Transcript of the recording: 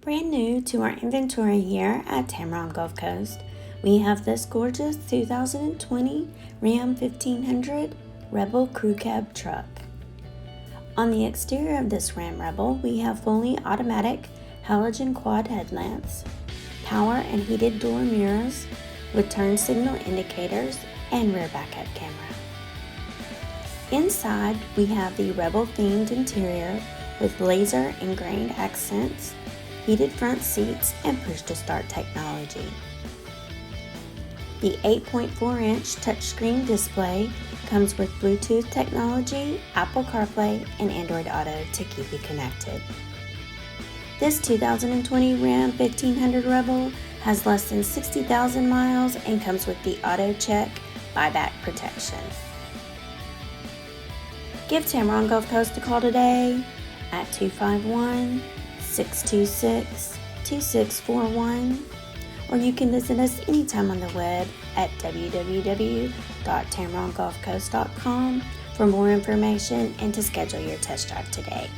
Brand new to our inventory here at Tameron Gulf Coast, we have this gorgeous 2020 Ram 1500 Rebel Crew Cab truck. On the exterior of this Ram Rebel, we have fully automatic Halogen Quad Headlamps, power and heated door mirrors with turn signal indicators and rear backup camera. Inside, we have the Rebel themed interior with laser-ingrained accents, heated front seats, and push-to-start technology. The 8.4-inch touchscreen display comes with Bluetooth technology, Apple Carplay, and Android Auto to keep you connected. This 2020 Ram 1500 Rebel has less than 60,000 miles and comes with the AutoCheck Buyback Protection. Give Tameron Gulf Coast a call today at 251-626-2641, or you can visit us anytime on the web at www.tamerongulfcoast.com for more information and to schedule your test drive today.